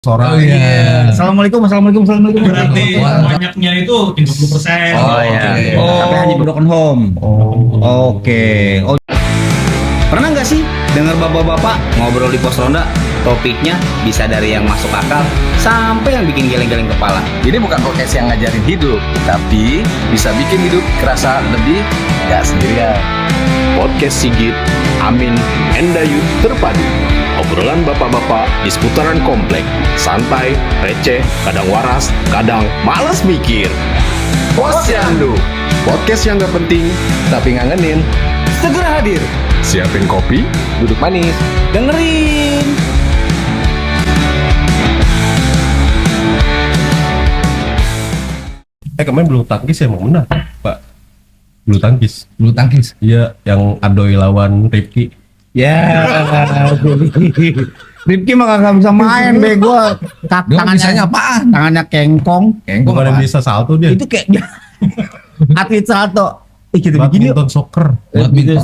Seorang. Oh iya. Assalamualaikum. Berarti banyaknya itu 30%. Oh iya. Oh. Tapi hanya broken home. Oke. Oh. Pernah nggak sih dengar bapak-bapak ngobrol di pos ronda? Topiknya bisa dari yang masuk akal sampai yang bikin geleng-geleng kepala. Jadi bukan podcast yang ngajarin hidup, tapi bisa bikin hidup kerasa lebih gak sendirian. Podcast Sigit, Amin, Endayu terpadu. Obrolan bapak-bapak di seputaran komplek. Santai, receh, kadang waras, kadang malas mikir. Posyandu, podcast yang gak penting tapi ngangenin. Segera hadir, Siapin kopi, duduk manis, Dengerin. Kemarin bulu tangkis yang mau menang, Pak. Bulu tangkis. bulu tangkis. Iya, yang Adoy lawan Rifki. Ya. Rifki mah kagak bisa main be gua. Dia bisanya apaan? Tangannya kengkong. Kengkong Bukan yang apaan? bisa salto dia. Itu kayak atlet salto. Kita begini Badminton soccer. Badminton.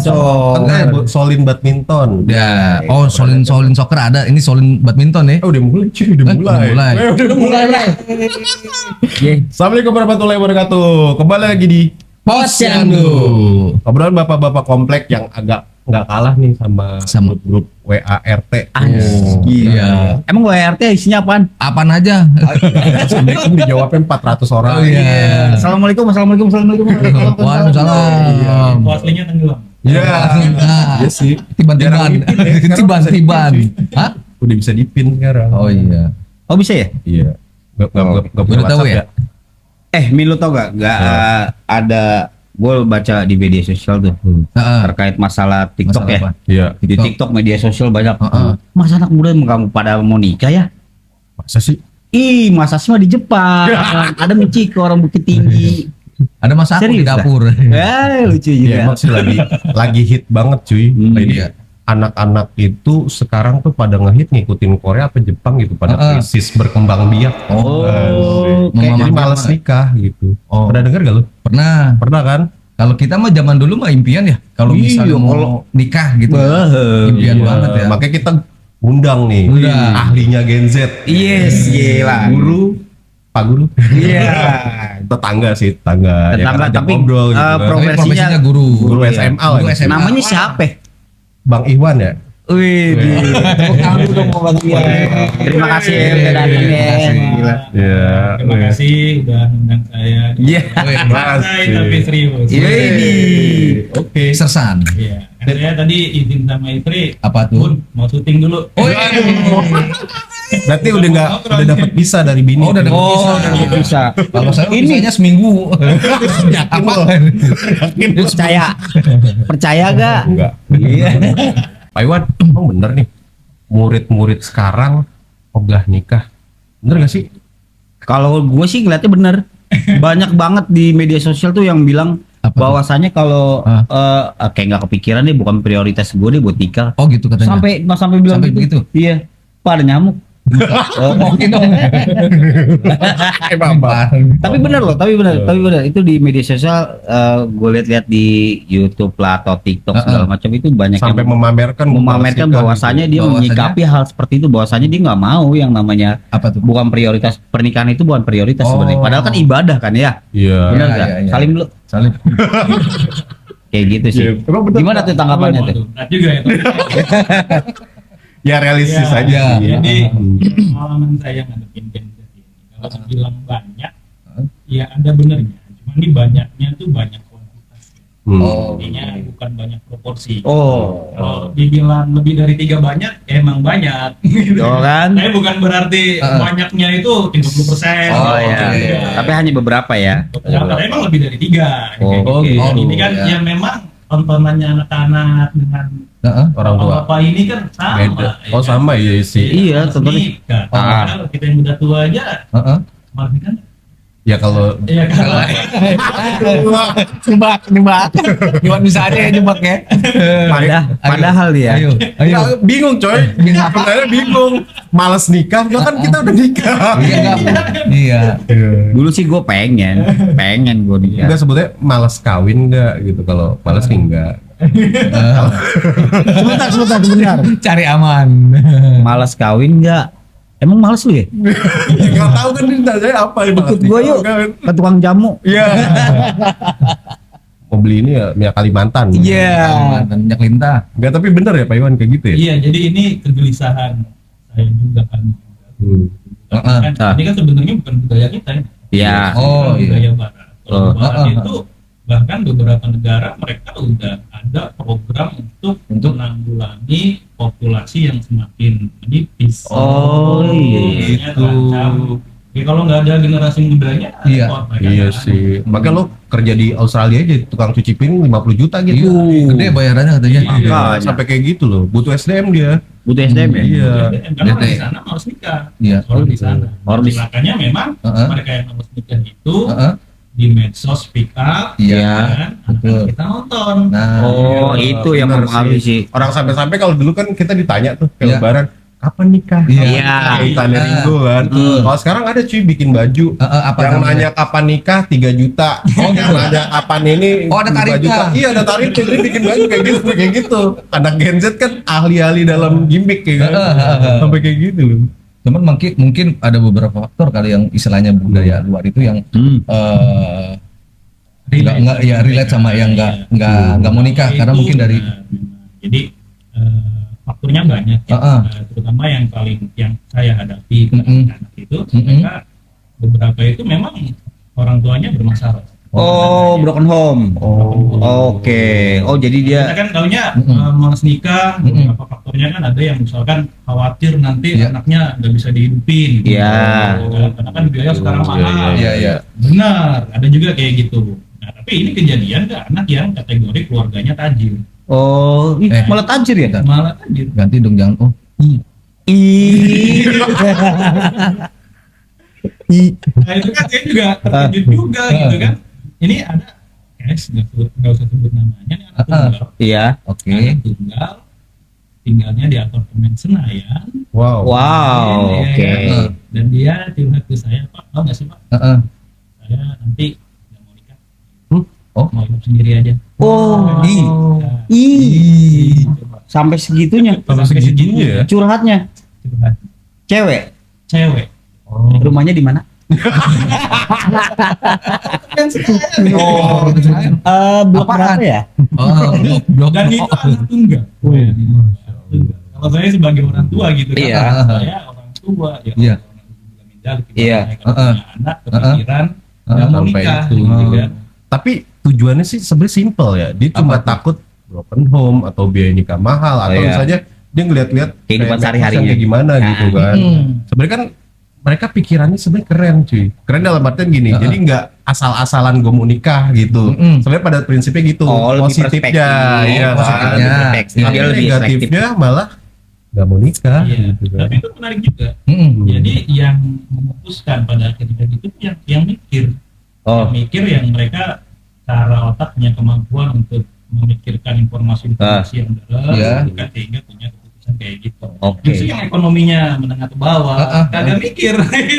Solin badminton. Ya, oh solin soccer ada. Ini solin badminton ya. Udah mulai cuy, udah mulai. Udah mulai. Assalamualaikum warahmatullahi wabarakatuh. Kembali lagi di Posyandu. obrolan bapak-bapak komplek yang agak nggak kalah nih sama grup WA RT. Iya. Emang WRT isinya apaan? Apaan aja? Assalamualaikum dijawabnya 400 orang. Oh iya. Assalamualaikum. Waalaikumsalam. Aslinya tenggelam. Iya. Nah, Iya sih. Tiban-tiban. Jarang dipin ya. Sekarang bisa Tiban-tiban. dipin. Hah? Udah bisa dipin sekarang. Oh iya. Oh bisa ya? Iya. Nggak punya Udah tahu WhatsApp ya? Min lu tau gak? Ada gue baca di media sosial tuh Heeh. terkait masalah TikTok Masalah ya. apa? Iya. Di TikTok media sosial banyak. Heeh. Masa anak muda kamu pada mau nikah ya? Masa sih? Ih, masa sih mah di Jepang. Ada Michiko orang Bukit Tinggi. Ada masa aku di Serius dah? dapur. Lucu Iya, juga. emang sih lagi hit banget cuy. Jadi iya. anak-anak itu sekarang tuh pada ngehit ngikutin Korea apa Jepang gitu, pada krisis berkembang biak. Oh, Kayak jadi Mama males mama. nikah gitu. Oh. Pernah denger gak lu? Pernah. Pernah kan? Kalau kita mah zaman dulu mah impian ya. Kalau Iya, misalnya mau kalau- nikah gitu. Impian banget ya. Makanya kita undang nih Undang. ahlinya Gen Z. Yes, gila. Guru, Pak Guru. Iya. Tetangga sih, tetangga. Ya, Tetangga, kan ajak tapi, ngobrol gitu kan. Tapi profesinya- profesinya guru. Guru Iya. SMA Guru lagi. SMA. Namanya siapa? Bang Iwan ya? Wih, tepuk tangan dong buat dia. Terima kasih ya udah datang ya. Gila. Iya. Terima kasih udah undang saya. Iya. Santai tapi serius. Iya. Oke. Sersan. Iya. Kan saya tadi izin sama istri. Apa tuh? Bun, mau syuting dulu. Oh iya. Berarti udah dapat visa dari bini. Oh, udah dapet Oh, bisa. bisa. Kalau saya Ini- bisanya seminggu. Apa? Percaya gak? Enggak. Iya. Pak Iwan, emang bener nih murid-murid sekarang ogah nikah. Bener gak sih? Kalau gue sih ngeliatnya bener. Banyak banget di media sosial tuh yang bilang Apa tuh? bahwasannya kalau kayak nggak kepikiran deh, bukan prioritas gue deh buat nikah. Oh gitu katanya. Sampai bilang Sampai gitu. begitu? Iya. Pak, ada nyamuk. Mungkin dong. Tapi bener loh, tapi bener itu di media sosial gue lihat-lihat di YouTube lah atau TikTok segala macam itu banyak Sampai yang memamerkan bahwasannya dia Bahwasannya- menyikapi hal seperti itu, bahwasannya dia nggak mau yang namanya Apa tuh? bukan prioritas, pernikahan itu bukan prioritas Oh. sebenarnya. Padahal kan ibadah kan ya. Iya. Benar Iya, nggak? iya, iya. Salim dulu. Salim. Kayak gitu sih. Iya, emang bener, Gimana Pak? tuh tanggapannya tuh? Waduh, berat juga ya. Ya realistis Iya, aja sih. Jadi pengalaman saya ngadepin Gen Z ini, kalau dibilang banyak, ya ada benernya. Cuman di banyaknya tuh banyak kuantitas. Oh. Artinya bukan banyak proporsi. Oh. Kalau dibilang lebih dari 3 banyak, ya emang banyak. Tuh kan? Tapi bukan berarti banyaknya itu 30%. Oh iya. iya. Tapi hanya beberapa ya. Beberapa, emang lebih dari 3. Oh, gitu. Ini kan Iya. ya memang tontonannya anak-anak dengan Heeh. Orang tua. bapak ini kan sama. Beda. ya Oh kan? sama iya sih. Iya, Harus tontonnya. nikah. Ah. Kalau kita yang udah tua aja Heeh. malah kan. Ya kalau Iya kan. Jebak. Gimana bisa aja ya jebak ya? Padahal ya. Ayo. Nggak, bingung coy. Sebenarnya bingung. Males nikah, kan kita udah nikah. Iya enggak? Iya. Dulu sih gue pengen gue nikah. Enggak sebetulnya males kawin enggak gitu, kalau males nih enggak. Sebentar. Cari aman. Malas kawin nggak? Emang males lu ya? Nggak tahu kan ini saya apa ya Ikut gua yuk ke tukang jamu. Iya. Mau beli ini ya minyak Kalimantan. Iya. Dan minyak lintah. Enggak, tapi bener ya Pak Iwan kayak gitu ya? Iya, jadi ini kegelisahan saya juga kan. Kan ini kan sebenarnya bukan budaya kita ya. Iya. Oh, Ini budaya barat. Kalau Oh. barat itu bahkan beberapa negara mereka udah ada program untuk menanggulangi populasi yang semakin menipis. Oh, iya. Makanya terancam. Ya kalau nggak ada generasi mudanya, Iya. wah, mereka Iya nggak sih. Makanya lo kerja di Australia aja tukang cuci piring 50 juta gitu. Gede bayarannya katanya. Iya, Makanya. sampai kayak gitu loh. Butuh SDM dia. Butuh SDM ya? Iya. ada. Karena orang Bete. di sana harus nikah. Iya. Orang di sana. Orang di- Makanya memang Heeh. mereka yang harus nikah itu Heeh. di medsos speak up, Iya, kan? betul. Kita nonton. Nah, Oh, Iya, itu yang bener mempengaruhi sih. Orang sampai-sampai kalau dulu kan kita ditanya tuh Iya. kayak lebaran, kapan nikah? Iya. Kayak tanya Ringo kan. Kalau sekarang ada cuy bikin baju. apa yang namanya? nanya kapan nikah 3 juta. Yang nanya kapan ini Oh, ada 5 tarifnya. juta. Iya, ada tarif. Jadi bikin baju kayak gitu. Anak Gen Z kan ahli-ahli dalam gimmick kayak kan. Sampai kayak gitu loh. cuman mungkin ada beberapa faktor kali yang istilahnya budaya luar itu yang nggak ya relate sama yang nggak mau nikah Itu karena mungkin dari benar. Jadi faktornya banyak ya. Terutama yang saya hadapi anak itu mereka beberapa itu memang orang tuanya bermasalah. Oh, broken home. Oke. Oh, jadi dia Kita kan taunya malas nikah, beberapa faktornya kan ada yang misalkan khawatir nanti Iya. anaknya nggak bisa dihidupin. Iya. Karena kan biaya sekarang mahal. Iya. Benar, ada juga kayak gitu. Nah, tapi ini kejadian ke anak yang kategori keluarganya tajir. Oh, ih, malah tajir ya? Malah tajir. ganti dong jangan Ih. Nah, itu kan saya juga terkejut juga gitu kan. Ini ada guys, nggak usah sebut namanya, nih anak tunggal. Iya. oke Anak tunggal tinggalnya di apartemen Senayan. Wow. Wow, oke. Dan dia curhat ke saya, Pak, tau nggak sih Pak? Saya nanti nggak mau nikah. Oh. Mau hidup sendiri aja. Oh, Nah, ih. gitu, Pak. Sampai segitunya Sampai segitunya ya. curhatnya. Curhat. Cewek. Cewek. Rumahnya di mana? oh Blok Apaan? berapa ya? blok Dan itu anak tunggal. Tunggal. Kalau saya sebagai orang tua gitu kan, Iya. saya orang tua ya. Iya. Orang yang juga menjadi kita Iya. kalau punya anak kepikiran nggak mau Sampai nikah, itu. gitu kan. Tapi tujuannya sih sebenarnya simple ya. Dia cuma takut broken home atau biaya nikah mahal atau Iya. misalnya dia ngeliat-liat Kehidupan kayak sehari-harinya. kayak gimana gitu kan. Hmm. Sebenarnya kan mereka pikirannya sebenarnya keren cuy. Keren dalam artian gini. Jadi nggak asal-asalan gue mau nikah gitu. Sebenarnya pada prinsipnya gitu. Oh, lebih Positifnya, perspektif. iya kan. positifnya. Perspektif. Tapi Dia lebih negatifnya malah nggak mau nikah. Iya. Gitu kan. Tapi itu menarik juga. Mm-mm. Jadi yang memutuskan pada akhirnya itu yang mikir. Oh. Yang mikir yang mereka cara otaknya kemampuan untuk memikirkan informasi-informasi yang dalam Iya. gitu kan, sehingga punya keputusan kayak gitu. Oke. Justru yang ekonominya menengah ke bawah kagak mikir.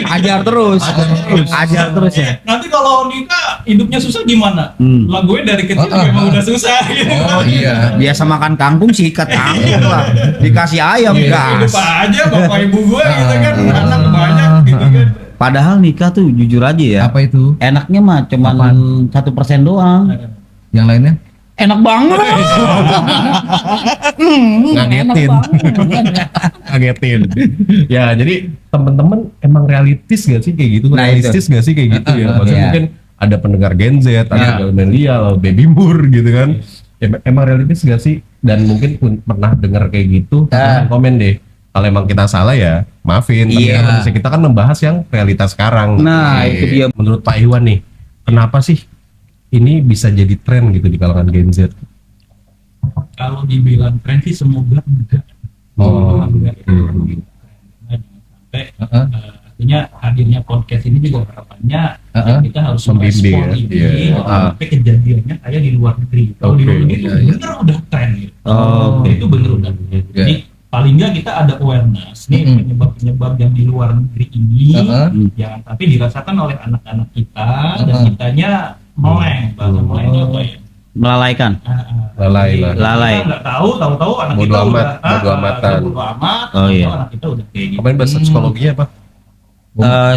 Ajar terus. Ajar terus ya. Nanti kalau nikah hidupnya susah gimana? Lah gue dari kecil memang udah susah gitu. Oh iya. Biasa makan kangkung sikat kangkung lah. Dikasih ayam Hidup gas. aja bapak ibu gue gitu kan, anak banyak gitu kan. Padahal nikah tuh jujur aja ya. Apa itu? Enaknya mah cuman 1% doang. Yang lainnya? Enak banget. Ngagetin. Ngagetin. Ya, jadi temen-temen emang realistis gak sih kayak gitu? Nah, Realistis gak sih kayak gitu ya? Maksudnya Iya. mungkin ada pendengar Gen Z, ada milenial, baby boomer gitu kan. Ya, emang realistis gak sih? Dan mungkin pun pernah dengar kayak gitu, komen deh. Kalau emang kita salah ya maafin. Tapi Iya. kan manusia kita kan membahas yang realitas sekarang. Nah, Oke. itu dia. Menurut Pak Iwan nih, kenapa sih ini bisa jadi tren gitu di kalangan Gen Z? Kalau dibilang tren sih semoga enggak. Enggak. Jangan sampai artinya hadirnya podcast ini juga harapannya ya kita harus Membimbing merespon ya. ini Iya. sampai kejadiannya kayak di luar negeri. Kalau di luar Oke. negeri itu bener udah tren gitu. Oh. Itu bener udah. Jadi paling nggak kita ada awareness nih penyebab-penyebab yang di luar negeri ini jangan sampai dirasakan oleh anak-anak kita dan kitanya meleng. Bahasa meleng itu apa ya? melalaikan. Lalai lah. Lalai. Kita nggak tahu anak Bodo kita amat, udah bodo amatan. bodo amat. Oh, iya. Anak kita udah kayak gitu. Kemarin bahasa psikologinya apa?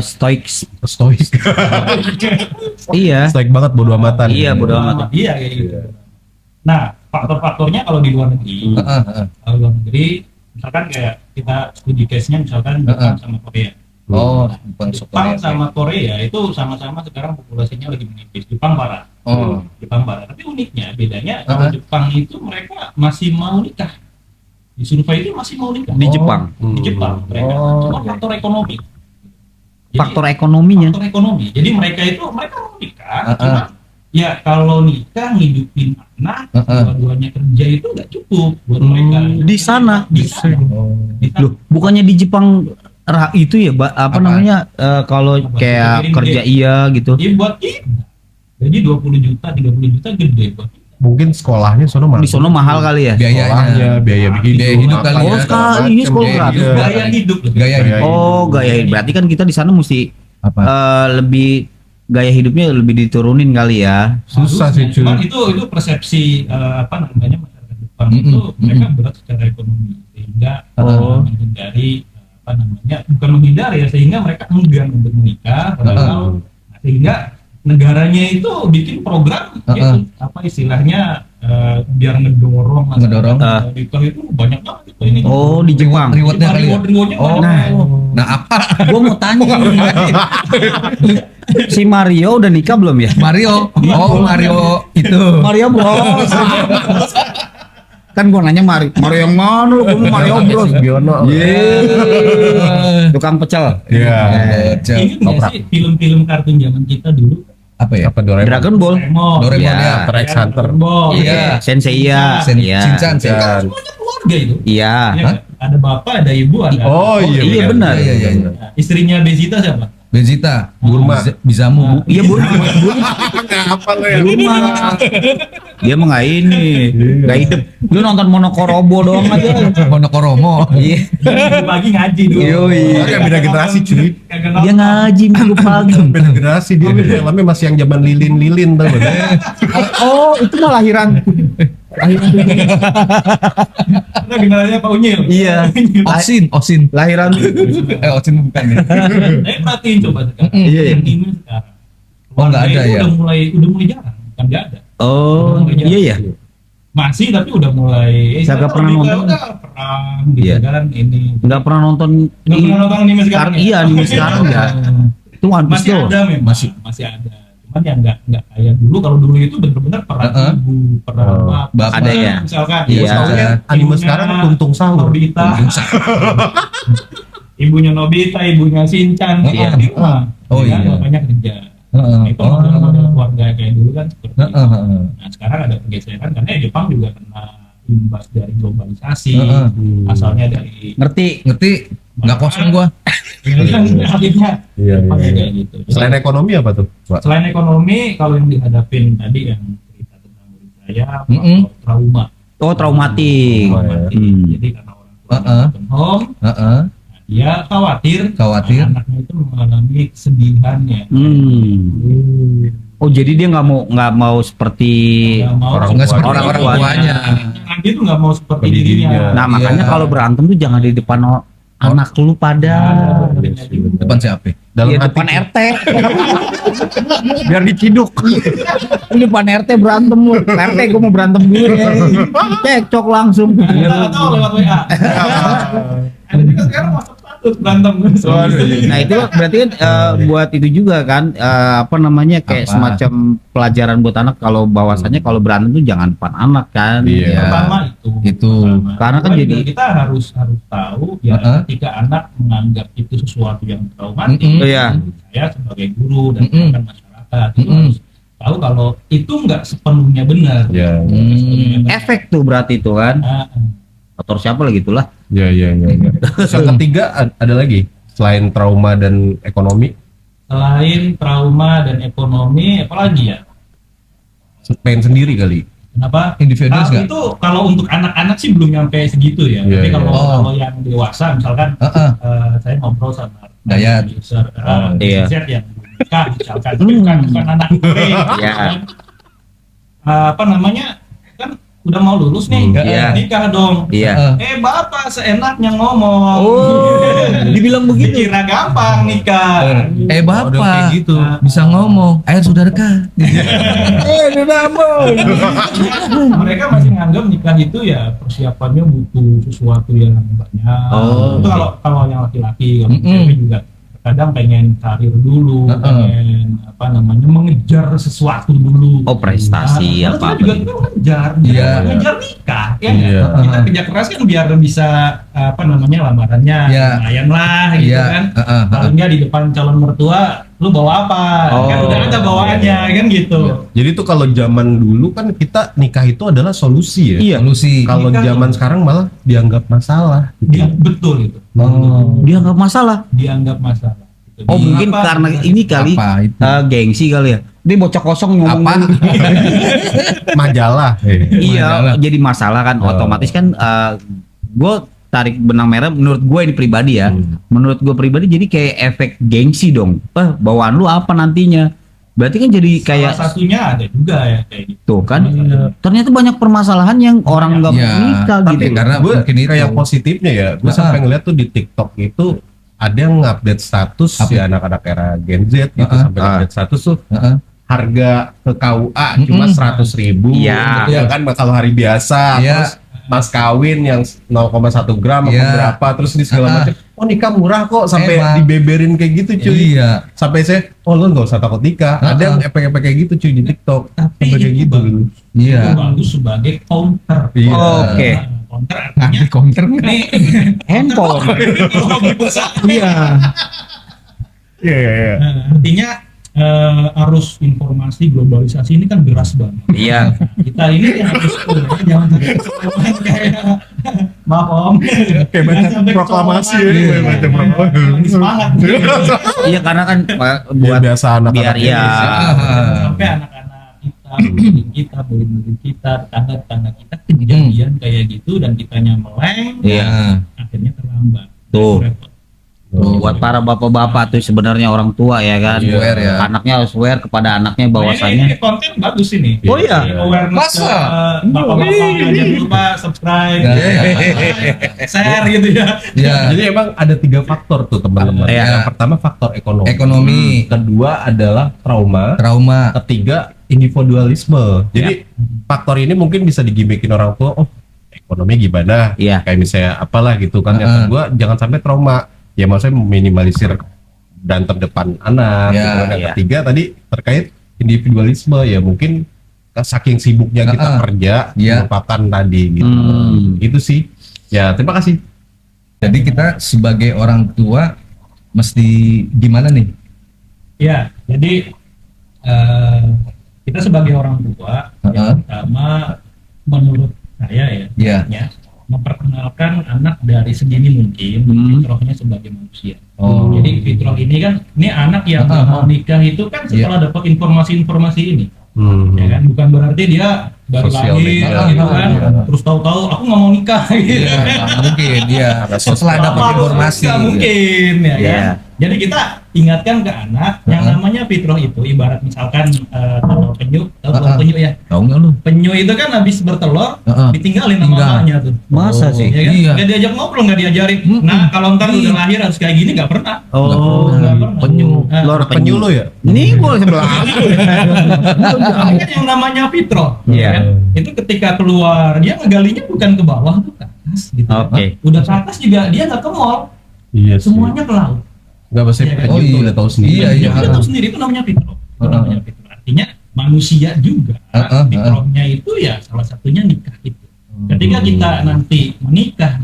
Stoik. Stoik. Iya. Stoik banget bodo amatan. Iya, bodo amat. Iya kayak gitu. Nah, faktor-faktornya kalau di luar negeri, kalau luar negeri, misalkan kayak kita studi case-nya misalkan Jepang sama Korea. Oh, bukan Jepang sama Korea itu sama-sama sekarang populasinya lagi menipis. Jepang parah. Oh. Jepang parah. Tapi uniknya bedanya kalau Jepang itu mereka masih mau nikah. Di survei itu masih mau nikah. Di Jepang. Di Jepang mereka. Cuma faktor ekonomi. Jadi, Faktor ekonominya. faktor ekonomi. Jadi mereka mau nikah, cuma ya kalau nikah ngidupin anak, dua-duanya kerja itu nggak cukup buat mereka. Di sana. Di sana. Di sana. Loh, bukannya di Jepang itu ya, apa namanya kalau kayak Gede. kerja iya gitu. Jadi buat kita. Jadi 20 juta, 30 juta gede buat kita. Mungkin sekolahnya sono mahal. Di sono mahal kali ya? Sekolahnya, biaya hidup kali Oh, ya. sekarang ini sekolah gratis. Iya. Gaya hidup. Gaya hidup. Oh, gaya hidup. Berarti kan kita di sana mesti Apa? lebih gaya hidupnya lebih diturunin kali ya. Susah sih, cuy. Cuman itu persepsi apa namanya masyarakat Jepang itu mereka berat secara ekonomi sehingga menghindari apa namanya bukan menghindari ya sehingga mereka enggan untuk menikah padahal sehingga negaranya itu bikin program gitu, apa istilahnya biar ngedorong nikah itu banyak banget itu ini. Oh, di Jepang. Rewardnya kali ya? Rewardnya Oh, banyak. nah apa? Gua mau tanya. Si Mario udah nikah belum ya? Mario. Oh, Mario itu. Mario Bros. Kan gua nanya Mario yang mana lu? Gua mau Mario Bros. Biono. Tukang pecel. Iya. Ini nggak sih film-film kartun zaman kita dulu? Apa ya? Apa Doraemon? Dragon Ball. Doraemon Iya. ya. Hunter x Hunter. Iya. Sensei ya. Iya. Shinchan. Semuanya keluarga itu. Iya. Ya, kan? Ada bapak, ada ibu, ada Oh iya. Iya benar. Iya. Nah, istrinya Bezita siapa? Vegeta. Burma. Bizamu. Iya Bun. Apa lo ya? Dia mah nggak ini, nggak hidup. Lu nonton Monokorobo doang aja. Monokoromo. Iya. Minggu pagi ngaji dulu. Yoi. Kayak beda generasi cuy. Kagak Dia nonton. ngaji minggu pagi. Beda generasi dia. Filmnya masih yang zaman lilin-lilin tau gak? Oh, itu mah lahiran. Nah, generasinya Pak Unyil. Iya. Osin. Lahiran. Osin bukan ya. Tapi perhatiin coba sekarang. Iya, iya. Yang ini sekarang. Oh, nggak ada Keluarga ya? itu Udah mulai jarang, kan nggak ada. Oh, iya ya. Masih tapi udah mulai. Kagak pernah nonton. Udah perang gitu Iya. kan ini. Nggak pernah nonton. Nggak pernah nonton anime sekarang. Iya, anime sekarang ya. Itu One Piece Masih tuh. ada memang. Masih ada. Cuman yang nggak kayak dulu. Kalau dulu itu benar-benar perang ibu, perang bapak. Ada ya? Misalkan. Iya. Anime Ibunya sekarang Kuntung Sahur. Nobita. Ibunya Nobita, ibunya Shinchan. Iya. Di rumah. Oh, Ya, iya. bapaknya kerja. Itu model keluarga kayak dulu kan seperti itu. Nah sekarang ada pergeseran karena Jepang juga kena imbas dari globalisasi, asalnya dari Ngerti? Nggak kosong gua. akhirnya Iya, Jepang iya. kayak gitu. Selain ekonomi apa tuh, Pak? Selain ekonomi, kalau yang dihadapin tadi yang cerita tentang murid saya, trauma, Oh, traumatik. Jadi karena orang tua broken home, dia khawatir anaknya itu mengalami kesedihannya. Oh, jadi dia nggak mau seperti Nggak seperti orang tuanya. Dia tuh nggak mau seperti dirinya. Nah, makanya kalau berantem tuh jangan di depan anak lu pada. Depan siapa? Dalam Iya, hati depan RT. Biar diciduk. Ini depan RT berantem lu. RT gue mau berantem dulu ya. Cekcok langsung. Kita tahu lewat WA. Ada juga sekarang masuk status berantem. Nah, itu berarti kan buat itu juga kan apa namanya kayak semacam pelajaran buat anak kalau bahwasannya kalau berantem tuh jangan depan anak kan. Iya. Pertama itu. Karena kan Kedua jadi juga kita harus tahu ya ketika anak menganggap itu sesuatu yang traumatik. Iya. Saya sebagai guru dan bahkan masyarakat itu harus tahu kalau itu nggak sepenuhnya benar. Ya. efek tuh berarti itu kan. Atau siapa lagi itulah. Ya. Yang ketiga ada lagi selain trauma dan ekonomi. Selain trauma dan ekonomi, apalagi ya? Pengen sendiri kali. Kenapa? Individualis nggak? Itu kalau untuk anak-anak sih belum nyampe segitu ya. Iya, Tapi iya. kalau yang dewasa, misalkan saya ngobrol sama Dayat. user iya. Z yang belum nikah, misalkan bukan anak gue, Iya. apa namanya, kan udah mau lulus nih, Iya. nikah dong. Iya. Bapak seenaknya ngomong. Dibilang begitu. Dikira gampang nikah. Bapak Udah kayak gitu. bisa ngomong, ayo saudara. Mereka masih nganggap nikah itu ya persiapannya butuh sesuatu yang banyak. Itu kalau yang laki-laki, kalau cewek juga kadang pengen karir dulu, pengen apa namanya mengejar sesuatu dulu. Oh, prestasi Nah, apa-apa kita juga gitu. kita mengejar, Iya. mengejar nikah, ya. Iya. Kita kerja keras kan biar bisa apa namanya lamarannya Iya. lumayan lah, gitu Iya. kan. Paling nggak di depan calon mertua, lu bawa apa? Kan udah ada bawaannya, kan gitu. Jadi tuh kalau zaman dulu kan kita nikah itu adalah solusi ya. Iya. Solusi. Kalau Nikah zaman sekarang malah dianggap masalah. Betul itu. Dia nggak masalah. Dianggap masalah. Gitu. Oh, mungkin Apa? karena ini kali Apa itu? gengsi kali ya. Dia bocah kosong ngomong. Apa? Majalah. Iya, Masalah. jadi masalah kan otomatis kan gue tarik benang merah menurut gue ini pribadi ya. Menurut gue pribadi jadi kayak efek gengsi dong. Bawaan lu apa nantinya? Berarti kan jadi kayak Salah satunya ada juga ya kayak gitu. tuh kan. Ternyata banyak permasalahan yang orang nggak Iya, mau nikah tapi gitu. karena Gue mungkin itu kayak positifnya ya, gue sampai ngeliat tuh di TikTok itu ada yang ngupdate status Apa? ya anak-anak era Gen Z gitu sampai ngupdate status tuh Heeh. harga ke KUA cuma 100.000. Iya. Ya kan kalau hari biasa Iya. terus mas kawin yang 0,1 gram apa Iya. berapa terus di segala macam. Oh nikah murah kok sampai Emang. dibeberin kayak gitu cuy. Iya. Sampai saya lo nggak usah takut nikah. Ada yang efek-efek kayak gitu cuy di TikTok. Tapi Sampai kayak itu gitu. bagus. Iya. Itu bagus sebagai counter. Iya. Oke. Nah, counter artinya Nanti counter nggak? nih Handphone. kalau beli pulsa. Iya. Iya iya iya. Artinya arus informasi globalisasi ini kan deras banget. Iya. Kita ini harus jangan sampai kayak maaf om. Kayak baca Jangan sampai proklamasi ya, kecolongan. kayak baca proklamasi. Lagi semangat. Iya karena kan Buat buat biasa anak-anak biar ya. Jangan sampai anak-anak kita, murid kita, tetangga-tetangga kita kejadian kayak gitu dan kitanya meleng, Iya. akhirnya terlambat. Tuh. Repot. Buat para bapak-bapak tuh sebenarnya orang tua ya kan. Aware ya. Anaknya harus aware kepada anaknya Ini bahwasannya. konten bagus ini. Oh iya. Ini awareness Masa? ke bapak-bapak, jangan lupa subscribe, share gitu ya. Iya. Jadi emang ada 3 faktor tuh teman-teman. Iya. Yang pertama faktor ekonomi. Ekonomi. Kedua adalah trauma. Trauma. Ketiga individualisme. Jadi faktor ini mungkin bisa digimikin orang tua. Oh ekonomi gimana? Iya. Kayak misalnya apalah gitu kan. Yang kedua jangan sampai trauma. Ya maksudnya meminimalisir berantem depan anak. Iya, gitu kan. Yang iya. ketiga tadi terkait individualisme ya mungkin saking sibuknya kita kerja Iya. melupakan tadi gitu. Itu sih. Ya terima kasih. Jadi kita sebagai orang tua mesti gimana nih? Ya, jadi kita sebagai orang tua yang pertama menurut saya ya, Iya. ya, memperkenalkan anak dari sedini mungkin fitrahnya sebagai manusia. Oh. Jadi fitrah ini kan, ini anak yang mau nikah itu kan setelah dapat informasi-informasi ini, ya kan, bukan berarti dia baru Sosial lahir media. gitu kan, terus tahu-tahu aku nggak mau nikah gitu Iya, kan. nggak mungkin dia setelah dapat Apa, informasi. nggak mungkin ya Iya. kan. Jadi kita ingatkan ke anak yang namanya fitrah itu ibarat misalkan telur penyu, tahu telur penyu ya? Tahu nggak lu? Penyu itu kan habis bertelur ditinggalin sama Tinggal. mamanya tuh. Masa sih? Ya kan? Iya. Nggak diajak ngobrol, nggak diajarin. Nah kalau ntar udah lahir harus kayak gini nggak pernah. Oh, Nggak pernah. penyu. Nah, Lor Penyu lo ya? Ini gua sebelah aku. ini kan yang namanya fitrah. Iya. ya kan? Itu ketika keluar dia ngegalinya bukan ke bawah tuh ke atas gitu. Oke. Udah ke atas juga dia nggak ke mall, Iya sih. semuanya ke laut. Nggak pasti Iya, penyu oh tuh iya. udah tahu sendiri. Iya, iya. Kita tahu sendiri itu namanya fitrah. Itu namanya fitrah. Artinya manusia juga. Fitrahnya itu ya salah satunya nikah itu. Ketika kita nanti menikah,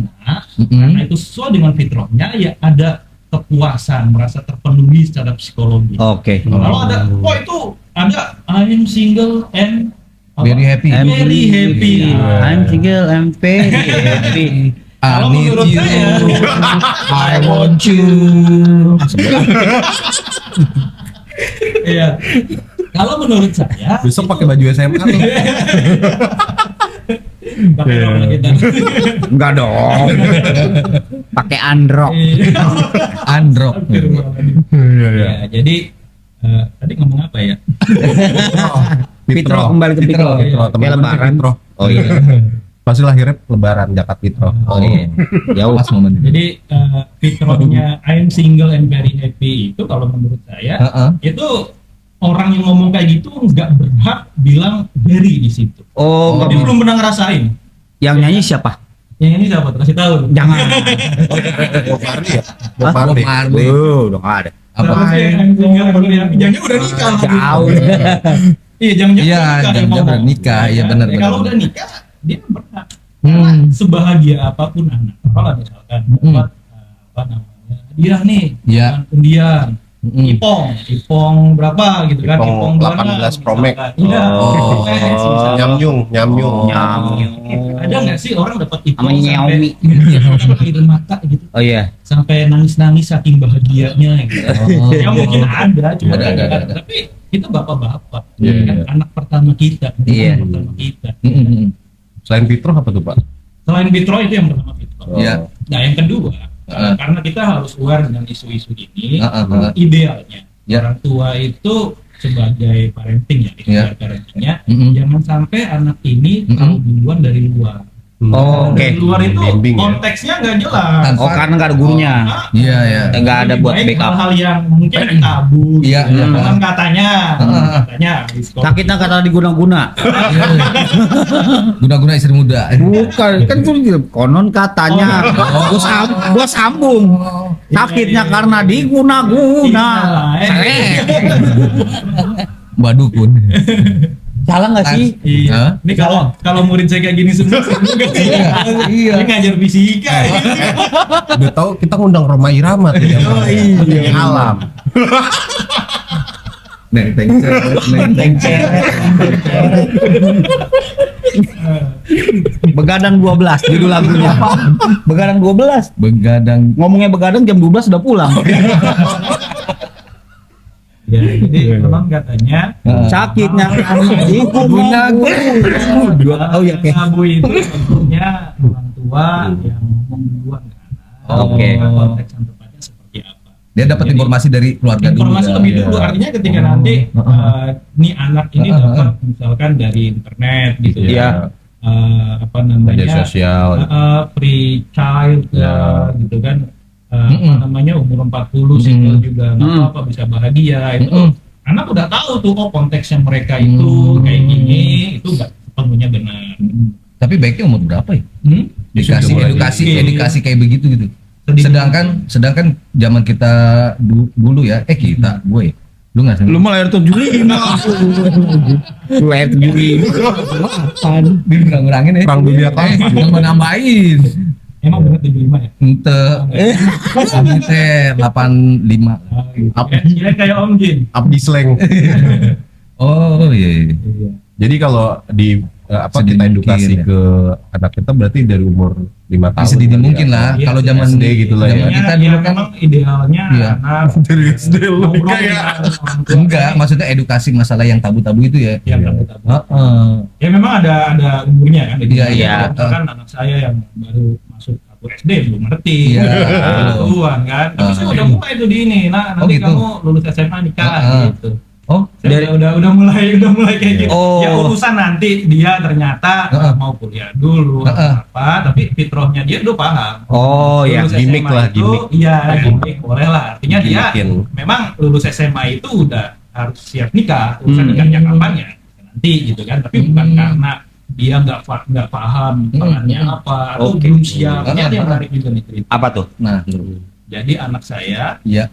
karena itu sesuai dengan fitrahnya, ya ada kepuasan, merasa terpenuhi secara psikologi. Oke. Kalau ada, oh itu ada I'm single and apa? Very happy. Very happy. I'm single, I'm very happy. Kalau menurut saya, I want you. iya. Kalau menurut saya, Besok pakai baju SMA lo. pakai rok kita. Enggak dong. Pakai androk. Androk. Iya Ya, jadi tadi ngomong apa ya? Fitro kembali ke Fitro. Kayak Kayak lebaran. Fitro. Oh iya. Pasti lahirnya lebaran Jakarta Fitro. Oh iya. Jauh. Pas momen itu. Jadi fitrahnya I am single and very happy itu kalau menurut saya itu orang yang ngomong kayak gitu nggak berhak bilang very di situ. Oh, Jadi belum pernah ngerasain. yang nyanyi siapa? Yang ini siapa? Kasih tahu. Jangan. Bob Marley ya? Hah? Bob Marley. Udah nggak ada. Apa? Jangan udah nikah. Jauh. Iya, jangan Iya, jangan udah nikah. Iya benar benar. Kalau udah nikah dia berhak. Karena sebahagia apapun anak, kalau misalkan dapat apa namanya dia nih, Iya. undian, ipong berapa gitu kan? Ipong Ipong 18 Pro Max. Iya. Oh. Nyamnyung. Ada nggak sih orang dapat ipong Sama Xiaomi. sampai air mata gitu, Oh iya. sampai nangis saking bahagianya gitu. Ya mungkin ada, cuma Ada. tapi itu bapak-bapak, Iya, kan iya. anak pertama kita, Iya. anak pertama kita. Selain Fitro apa tuh Pak? Selain Fitro itu yang pertama Fitro. Iya. Nah yang kedua, karena kita harus aware dengan isu-isu ini, idealnya Ya. orang tua itu sebagai parenting ya, istilah parentingnya, jangan sampai anak ini tahu duluan dari luar. Oh, oke. Dari luar itu Bimbing ya. konteksnya nggak jelas. Oh, karena nggak ada gurunya. Iya ya. Nggak ada buat Baik backup. hal-hal yang mungkin tabu. Iya, gitu. iya. Konon katanya di sekolah. Sakitnya kata diguna-guna. Guna-guna istri muda. Bukan, kan tuh konon katanya. Gua sambung. Sakitnya karena diguna-guna. Mbak Dukun. Salah nggak sih? Iya. Ini kalau murid saya kayak gini semua juga sih. Iya. Ini ngajar fisika. Udah tahu kita ngundang Roma Irama tuh ya. Iya. Alam. Neng Begadang 12 judul lagunya. Begadang 12. Begadang. Ngomongnya begadang jam 12 udah pulang. Ya, jadi memang katanya Sakitnya karena diguna-guna. Oh ya, oke. Abu itu tentunya orang tua yang ngomong duluan kan. Oke. Konteks yang tepatnya seperti apa. Dia dapat Jadi, informasi dari keluarga dulu. informasi lebih dulu, Ya. artinya ketika nanti nih anak ini dapat misalkan dari internet gitu Iya. apa namanya Media sosial. free child Ya. gitu kan, apa namanya umur 40 single juga nggak apa-apa bisa bahagia itu anak udah tahu tuh konteksnya mereka itu kayak gini, itu nggak sepenuhnya benar. Tapi baiknya umur berapa ya? Dikasih Sudah mulai edukasi kayak begitu gitu. Sedangkan zaman kita dulu ya, gue ya. Lu nggak sih? Lu malah air 75. Lu air 75. Dia ngurangin ya. Perang dunia keempat. Jangan nambahin. Emang benar 75 ya? Ente. Kami teh 85. Kira kayak Om Jin. Abdi Slang. Oh iya. Jadi kalau di kita Sedini edukasi mungkin, ya. ke anak kita berarti dari umur 5 tahun. Sedini kali mungkin ya. lah. Iya, Kalau iya, zaman SD gitu lah ya. zaman kita Ya, dulu kan memang idealnya Iya. anak Dari SD lu ngobrol kayak dengan orang tua. enggak, maksudnya edukasi masalah yang tabu-tabu itu ya. Yang tabu-tabu. Heeh. Ya memang ada umurnya kan. Iya, iya. Kan anak saya yang baru masuk satu SD belum ngerti. Iya. Duluan kan. Tapi saya udah mulai tuh di ini. Nah, nanti gitu. kamu lulus SMA nikah gitu. Oh, Saya udah mulai kayak gitu. Oh. Ya urusan nanti dia ternyata mau kuliah dulu apa, tapi fitrahnya dia udah paham. Oh ya, Lulus gimmick SMA lah, itu, gimmick. Iya, gimmick boleh lah. Artinya dia Gimmickin. memang lulus SMA itu udah harus siap nikah. Urusan nikahnya kapan ya nanti gitu kan. Tapi bukan karena dia nggak paham perannya apa atau belum siap. Ini ada yang menarik juga nih cerita. apa tuh? nah, Jadi anak saya, iya.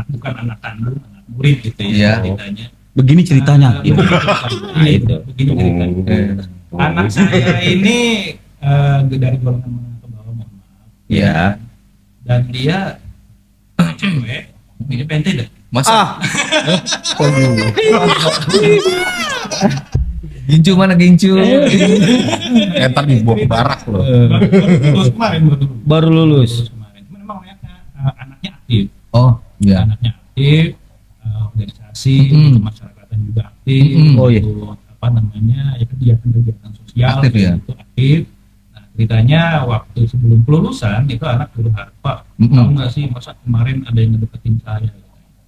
bukan anak kandung, anak murid gitu Iya. ya ceritanya. Begini ceritanya. Nah, itu begini ceritanya. Anak saya ini dari golongan menengah ke bawah, mohon maaf. Iya. Dan dia cewek, ini pente deh. Masa? Gincu mana gincu? Entar dibawa ke barak loh. Baru kemarin Baru lulus. kemarin. Cuman memang anaknya aktif, Oh, iya. anaknya aktif, organisasi, kemasyarakatan juga aktif. Oh, iya. Untuk, apa namanya ya kegiatan-kegiatan sosial Aktif, ya? itu aktif. Nah, ceritanya waktu sebelum kelulusan itu anak curhat, Pak, tahu nggak sih masa kemarin ada yang ngedeketin saya?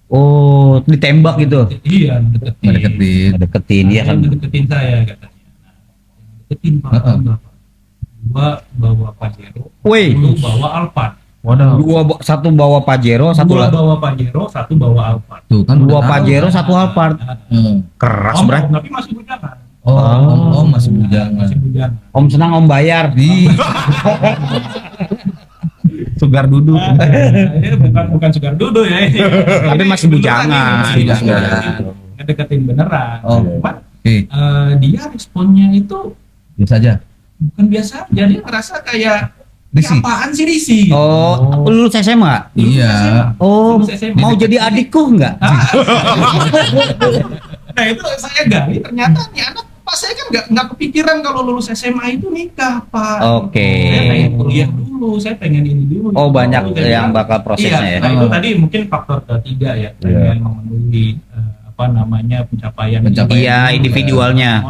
Oh, ditembak gitu. Iya, deketin. Ngedeketin. Deketin dia kan. Deketin saya katanya. Nah, yang deketin Pak Bapak. Gua bawa Pajero, Wih. lu bawa Alphard. Satu bawa Pajero, satu Gua bawa Pajero, satu bawa Alphard. Tuh kan dua udah tahu. Pajero, satu Alphard. Keras, Om, Bray. tapi masih bujangan. Oh, masih bujangan. Masih bujangan. Om senang Om bayar. Di Sugar duduk. Bukan sugar dudu ya ini. Tapi masih bujangan. Masih bujangan. Ngedeketin beneran. Oh. Cuman oke, dia responnya itu biasa aja. bukan biasa aja, dia ngerasa kayak Risih. apaan sih risih gitu. Oh, lulus SMA? Iya. Oh, Lulus SMA. mau jadi adikku enggak? Nah itu saya gali, ternyata nih anak pas saya kan nggak kepikiran kalau lulus SMA itu nikah Pak. Oke. Saya pengen kuliah dulu, saya pengen ini dulu. Oh, banyak Jadi yang kan, bakal prosesnya ya. Nah itu tadi mungkin faktor ketiga ya, pengen memenuhi pencapaian. Iya, individualnya.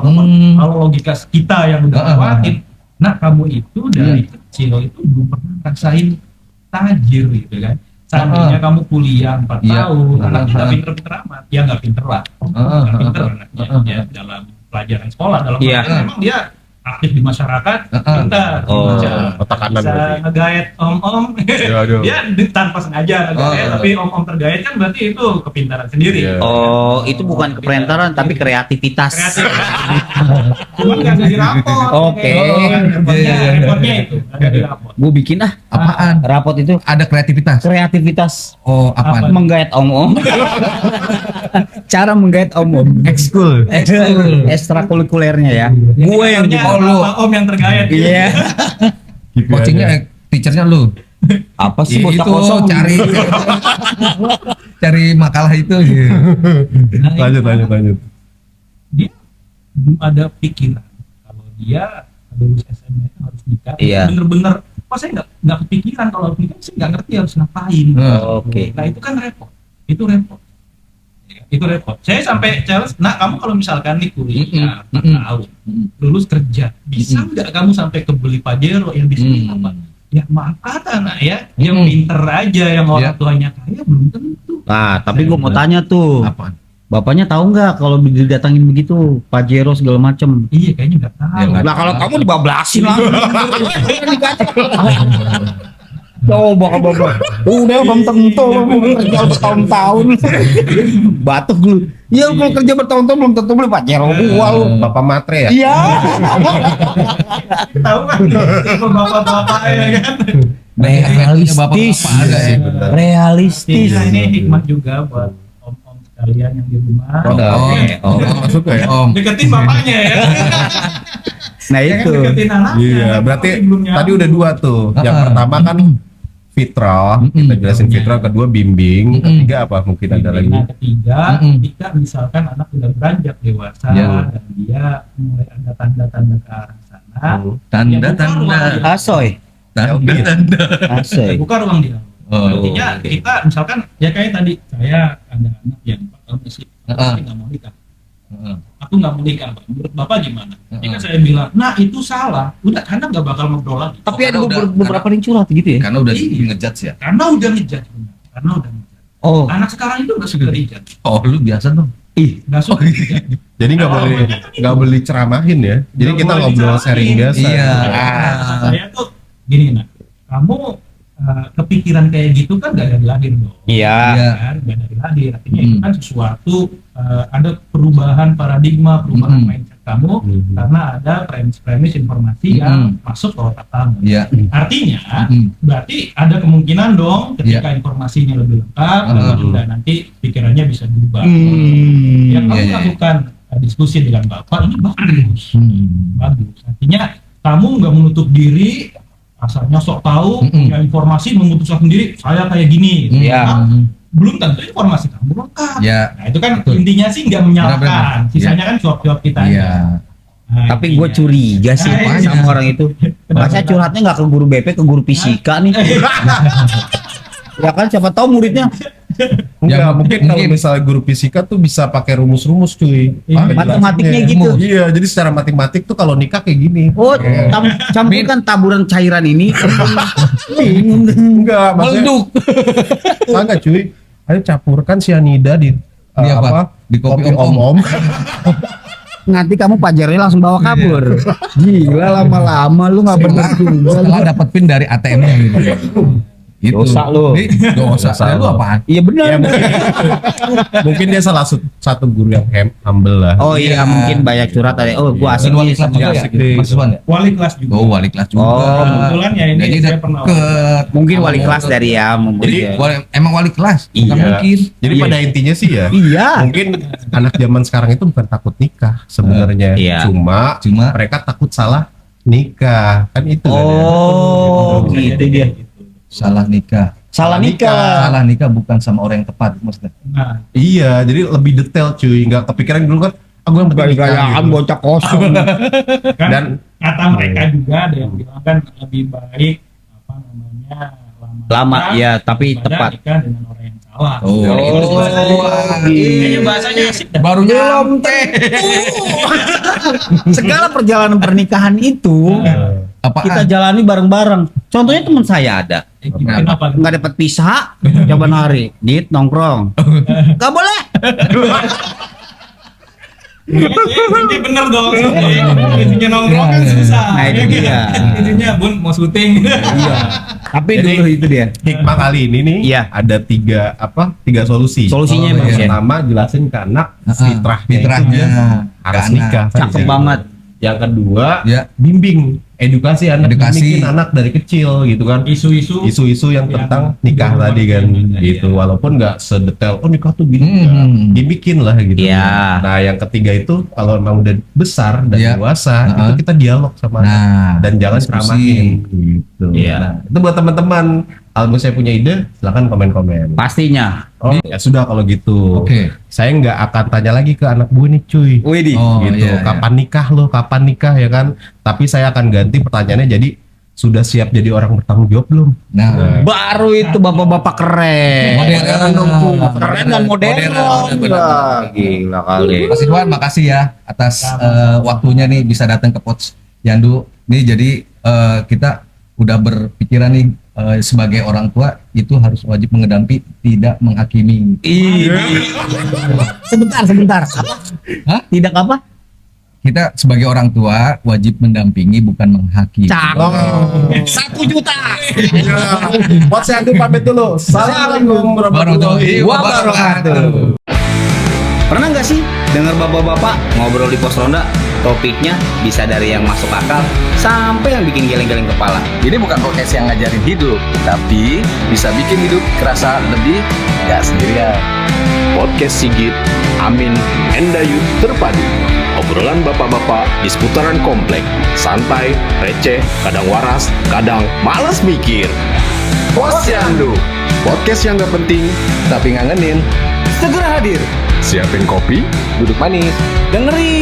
Kalau logika kita yang udah lewatin, nah kamu itu dari kecil itu belum pernah ngerasain tajir gitu kan. Seandainya kamu kuliah 4 tahun, anak kita pinter-pinter amat, ya nggak pinter lah, nggak pinter anaknya, ya dalam pelajaran sekolah, dalam pelajaran memang dia aktif di masyarakat, pintar, otak kanan bisa berarti. ngegaet om-om, dia tanpa sengaja ngegaet, tapi om-om tergaet kan berarti itu kepintaran sendiri. Oh, itu bukan kepintaran tapi kreativitas. Kreatif. Cuman nggak ada di rapor. Oke. Reportnya itu ada di rapor. Gue bikin Apaan? rapot itu Ada kreativitas. kreativitas. Oh, apaan? Menggait om-om. Cara menggait om-om. Ekskul. Ekstrakurikulernya ya. Gue yang om yang tergaet. Iya. Coachingnya teachernya lu. Apa sih Itu bocah kosong? cari makalah itu gitu. Lanjut. Dia belum ada pikiran kalau dia lulus SMA harus nikah. Iya. Bener-bener, saya nggak kepikiran kalau harus nikah, saya nggak ngerti harus ngapain. Oke. Nah itu kan repot. Itu repot. Saya sampai challenge, nah kamu kalau misalkan nih kuliah 4 tahun, lulus kerja, bisa nggak kamu sampai kebeli Pajero yang di sini apa? Ya maaf kata nak ya, yang pinter aja, yang orang tuanya kaya belum tentu. Nah, tapi gue mau tanya tuh. Apaan? Bapaknya tahu nggak kalau didatangin begitu Pajero segala macem? Iya kayaknya nggak tahu. Lah kalau kamu dibablasin lah. Coba udah belum tentu kerja bertahun-tahun. Batuk lu. Iya kalau kerja bertahun-tahun belum tentu beli Pajero gua lu. Bapak Matre ya? Iya. Tahu kan? Tipe bapak-bapak ya kan. Realistis. Realistis. Iya, ini hikmah juga buat om-om sekalian yang di rumah. Masuk ya? Deketin bapaknya ya. Nah itu. Deketin anaknya. Iya, berarti Belum nyambung. tadi udah 2 tuh. Yang pertama kan fitrah, kita jelasin fitrah, kedua bimbing, ketiga apa mungkin ada lagi? Nah, ketiga, ketika misalkan anak sudah beranjak dewasa dan dia mulai ada tanda-tanda ke arah sana, Tanda-tanda. Asoy. Tanda-tanda. Asoy. buka ruang dialog. Artinya kita misalkan ya kayak tadi saya ada anak yang 4 tahun masih nggak mau nikah. Aku nggak mau nikah, Pak. Menurut Bapak gimana? Jika saya bilang, nah itu salah, udah anak nggak bakal ngobrol lagi. Tapi ada beberapa yang curhat gitu ya. Karena udah ngejudge ya. Karena udah ngejudge. Oh. Anak sekarang itu nggak suka dijudge. Oh, lu biasa dong. Nggak suka dijudge. Jadi nggak boleh ceramahin ya. Jadi Nggak kita boleh ngobrol dicerahin. sharing biasa. Iya. Saya tuh gini, nak, kamu kepikiran kayak gitu kan gak dari lahir dong. Iya. Kan gak dari lahir. Artinya itu kan sesuatu ada perubahan paradigma, perubahan mindset kamu karena ada premis informasi yang masuk ke otak kamu. Iya. Artinya berarti ada kemungkinan dong ketika informasinya lebih lengkap dan nanti pikirannya bisa berubah. Yang kamu lakukan diskusi dengan Bapak ini bagus. Bagus. Artinya kamu nggak menutup diri, asalnya sok tahu, punya informasi, memutuskan sendiri, saya kayak gini. Iya. Belum tentu informasi kamu lengkap. Ya. Nah itu kan intinya sih nggak menyalahkan. Sisanya kan cuap-cuap kita. Iya. Nah, Tapi gue curiga sih sama orang itu. Masa curhatnya nggak ke guru BP, ke guru fisika nih. Ya kan siapa tahu muridnya Enggak, mungkin kalau misalnya guru fisika tuh bisa pakai rumus-rumus cuy. matematiknya gitu. Iya, jadi secara matematik tuh kalau nikah kayak gini. Oh, campurkan taburan cairan ini. Enggak, maksudnya enggak cuy. Ayo campurkan sianida di Di apa? Di kopi om-om. Nanti kamu pajarnya langsung bawa kabur. Gila, lama-lama lu nggak bener juga. Setelah dapet pin dari ATM-nya gitu. Gitu. Dosa lu. Dosa. Lu apaan? Iya benar. Mungkin dia salah satu guru yang humble lah. Oh iya, mungkin banyak curhat ada. Oh, gua asik Wali nih kelas sama juga ya? asik deh. Mahasiswan ya? Wali kelas juga. Oh, wali kelas juga. Oh, Kebetulan ya ini Jadi saya pernah deket. mungkin wali kelas dari ya, mungkin. Jadi, ya. Emang wali kelas? Bukan Iya. mungkin. Jadi pada intinya sih ya, Iya. mungkin anak zaman sekarang itu bukan takut nikah sebenarnya, Iya. cuma mereka takut salah nikah, kan itu kan ya. Oh, gitu dia. Salah nikah. Salah nikah. Salah nikah bukan sama orang yang tepat maksudnya. Nah, Iya, jadi lebih detail cuy, nggak kepikiran dulu kan, aku yang penting nikah Gaya-gayaan gitu. bocah kosong. kan Dan kata mereka juga ada yang bilang kan lebih baik apa namanya Lama, iya, tapi daripada tepat. nikah dengan orang yang salah. Oh, Kayaknya bahasanya asik dah. baru nyampe. Segala perjalanan pernikahan itu Apaan? kita jalani bareng-bareng. Contohnya teman saya ada. Kenapa? Nggak dapat pizza, coba nari, dit nongkrong. Nggak boleh. Ini bener dong. Intinya nongkrong kan susah. Nah, itu Ya kan? dia. Intinya bun mau syuting. Iya. Tapi Jadi, dulu itu dia. hikmah kali ini nih Iya. ada tiga solusi. Solusinya Oh, emang iya. ya. Pertama jelasin ke anak fitrahnya, Fitrahnya. itu harus Ke anak. nikah. Cakep banget. Yang kedua, Ya. bimbing, edukasi anak, Edukasi. bimbingin anak dari kecil gitu kan. Isu-isu yang tentang nikah tadi kan gitu, walaupun nggak sedetail oh nikah tuh gini, dibikin lah gitu. Iya. Nah yang ketiga itu kalau emang udah besar dan Iya. dewasa Heeh. itu kita dialog sama anak Nah, dan jangan diskusi. ceramahin gitu. Iya. Nah, itu buat teman-teman. Kalau misalnya punya ide, silakan komen-komen. Pastinya. Oh ya sudah kalau gitu. Oke. Saya nggak akan tanya lagi ke anak gue nih cuy. Widih. Oh, Gitu. iya, iya. Kapan nikah lo? Kapan nikah ya kan? Tapi saya akan ganti pertanyaannya jadi sudah siap jadi orang bertanggung jawab belum? Nah, Baru itu bapak-bapak keren. Modern. Keren dan modern. Wah, gila kali. Mas Iwan, makasih ya atas waktunya nih bisa datang ke Pots Yandu. Nih jadi kita udah berpikiran nih sebagai orang tua itu harus wajib mengedamping, tidak menghakimi. Sebentar. Hah? Tidak apa? Kita sebagai orang tua wajib mendampingi bukan menghakimi. Cakep. 1 juta. Buat saya pamit dulu. Assalamualaikum warahmatullahi Wabarakatuh. Pernah nggak sih dengar bapak-bapak ngobrol di pos ronda? Topiknya bisa dari yang masuk akal sampai yang bikin geleng-geleng kepala. Ini bukan podcast yang ngajarin hidup, tapi bisa bikin hidup kerasa lebih gak sendirian. Podcast Sigit, Amin, Endayu terpadu. Obrolan bapak-bapak di seputaran komplek. Santai, receh, kadang waras, kadang malas mikir. Posyandu, podcast yang gak penting tapi ngangenin. Segera hadir. Siapin kopi, Duduk manis. Dengerin.